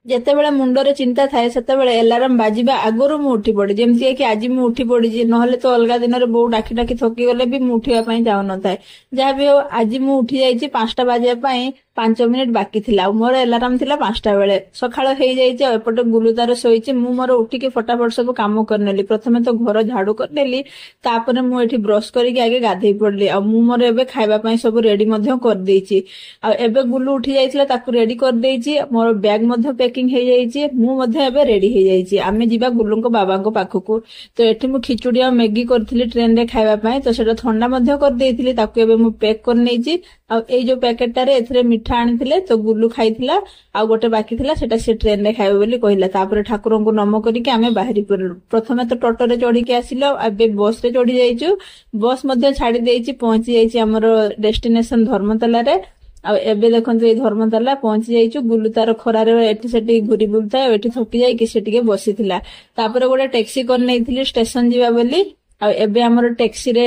ଯେତେବେଳେ ମୁଣ୍ଡରେ ଚିନ୍ତା ଥାଏ ସେତେବେଳେ ଆଲାର୍ମ ବାଜିବା ଆଗରୁ ମୁଁ ଉଠି ପଡେ, ଯେମିତି କି ଆଜି ମୁଁ ଉଠି ପଡିଛି, ନହେଲେ ତ ଅଲଗା ଦିନରେ ବୋଉ ଡାକି ଡାକି ଥକି ଗଲେ ବି ମୁଁ ଉଠିବା ପାଇଁ ଚାହୁଁନଥାଏ। ଯାହା ବି ହଉ ଆଜି ମୁଁ ଉଠି ଯାଇଛି 5ଟା ବାଜିବା ପାଇଁ 5 ମିନିଟ ବାକି ଥିଲା, ଆଉ ମୋର ଆଲାର୍ମ ଥିଲା 5ଟା ବେଳେ। ସକାଳ ହେଇଯାଇଛି ଆଉ ଏପଟେ ଗୁଲୁ ତାର ଶୋଇଛି। ମୁଁ ମୋର ଉଠିକି ଫଟାଫଟ ସବୁ କାମ କରିନେଲି। ପ୍ରଥମେ ତ ଘର ଝାଡୁ କରିନେଲି, ତାପରେ ମୁଁ ଏଠି ବ୍ରଶ କରିକି ଆଗେ ଗାଧେଇ ପଡିଲି। ଆଉ ମୁଁ ମୋର ଏବେ ଖାଇବା ପାଇଁ ସବୁ ରେଡି ମଧ୍ୟ କରିଦେଇଛି। ଆଉ ଏବେ ଗୁଲୁ ଉଠି ଯାଇଥିଲା, ତାକୁ ରେଡି କରିଦେଇଛି। ମୋର ବ୍ୟାଗ ମଧ୍ୟ ପ୍ୟାକିଂ ହେଇଯାଇଛି। ମୁଁ ମଧ୍ୟ ଏବେ ରେଡି ହେଇଯାଇଛି। ଆମେ ଯିବା ଗୁଲୁଙ୍କ ବାବାଙ୍କ ପାଖକୁ। ତ ଏଠି ମୁଁ ଖିଚୁଡି ଆଉ ମ୍ୟାଗି କରିଥିଲି ଟ୍ରେନରେ ଖାଇବା ପାଇଁ, ତ ସେଟା ଥଣ୍ଡା ମଧ୍ୟ କରିଦେଇଥିଲି। ତାକୁ ଏବେ ମୁଁ ପ୍ୟାକ୍ କରିନେଇଛି। ଆଉ ଏଇ ଯୋଉ ପ୍ୟାକେଟଟାରେ ଏଥିରେ ମିଠା ଆଣିଥିଲେ, ତ ଗୁଲୁ ଖାଇଥିଲା। ଆଉ ଗୋଟେ ବାକି ଥିଲା, ସେଟା ସେ ଟ୍ରେନରେ ଖାଇବ ବୋଲି କହିଲା। ତାପରେ ଠାକୁରଙ୍କୁ ନମ କରିକି ଆମେ ବାହାରି ପଡିଲୁ। ପ୍ରଥମେ ତ ଟୋଟୋରେ ଚଢିକି ଆସିଲୁ, ଏବେ ବସରେ ଚଢି ଯାଇଛୁ। ବସ୍ ମଧ୍ୟ ଛାଡି ଦେଇଛି, ପହଞ୍ଚି ଯାଇଛି ଆମର ଡେଷ୍ଟିନେସନ ଧର୍ମତାଲାରେ। ଆଉ ଏବେ ଦେଖନ୍ତୁ ଏଇ ଧର୍ମତାଲା ପହଞ୍ଚି ଯାଇଛୁ। ଗୁଲୁ ତାର ଖରାରେ ଏଠି ସେଠି ଘୁରି ବୁଲୁଥାଏ, ଆଉ ଏଠି ଥକି ଯାଇକି ସେ ଟିକେ ବସିଥିଲା। ତାପରେ ଗୋଟେ ଟ୍ୟାକ୍ସି କରିନେଇଥିଲି ଷ୍ଟେସନ ଯିବା ବୋଲି। ଆଉ ଏବେ ଆମର ଟ୍ୟାକ୍ସିରେ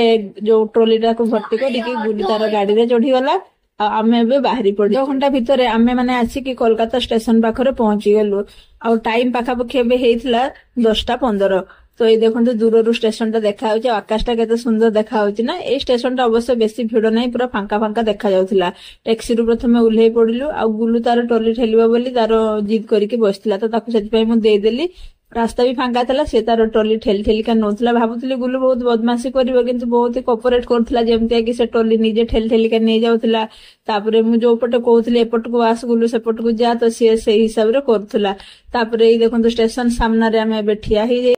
ଯୋଉ ଟ୍ରଲିଟାକୁ ଭର୍ତ୍ତି କରିକି ଗୁଲୁ ତାର ଗାଡିରେ ଚଢିଗଲା। ଆଉ ଆମେ ଏବେ ବାହାରି ପଡିଛୁ। 2 ଘଣ୍ଟା ଭିତରେ ଆମେ ମାନେ ଆସିକି କୋଲକାତା ଷ୍ଟେସନ ପାଖରେ ପହଞ୍ଚି ଗଲୁ। ଆଉ ଟାଇମ ପାଖାପାଖି ଏବେ ହେଇଥିଲା 10ଟା 15। ତ ଏଇ ଦେଖନ୍ତୁ ଦୂରରୁ ଷ୍ଟେସନ ଟା ଦେଖା ଯାଉଛି, ଆଉ ଆକାଶଟା କେତେ ସୁନ୍ଦର ଦେଖା ଯାଉଛି ନା। ଏଇ ଷ୍ଟେସନ ଟା ଅବଶ୍ୟ ବେଶୀ ଭିଡ ନାହିଁ, ପୁରା ଫାଙ୍କା ଫାଙ୍କା ଦେଖା ଯାଉଥିଲା। ଟ୍ୟାକ୍ସିରୁ ପ୍ରଥମେ ଓହ୍ଲେଇ ପଡିଲୁ, ଆଉ ଗୁଲୁ ତାର ଟ୍ରଲି ଠେଲିବ ବୋଲି ତାର ଜିଦ୍ କରିକି ବସିଥିଲା, ତ ତାକୁ ସେଥିପାଇଁ ମୁଁ ଦେଇଦେଲି। ରାସ୍ତା ବି ଫାଙ୍କା ଥିଲା, ସେ ତାର ଟ୍ରଲି ଠେଲି ଠେଲିକା ନଉଥିଲା। ଭାବୁଥିଲି ଗୁଲୁ ବହୁତ ବଦମାସି କରିବ, କିନ୍ତୁ ବହୁତ କୋଅପରେଟ କରୁଥିଲା, ଯେମିତି କି ସେ ଟ୍ରଲି ନିଜେ ଠେଲି ଠେଲିକା ନେଇଯାଉଥିଲା। ତାପରେ ମୁଁ ଯୋଉ ପଟେ କହୁଥିଲି ଏପଟକୁ ଆସ ଗୁଲୁ ସେପଟକୁ ଯା, ତ ସିଏ ସେଇ ହିସାବରେ କରୁଥିଲା। ତାପରେ ଏଇ ଦେଖନ୍ତୁ ଷ୍ଟେସନ ସାମ୍ନାରେ ଆମେ ଏବେ ଠିଆ ହେଇଯାଇ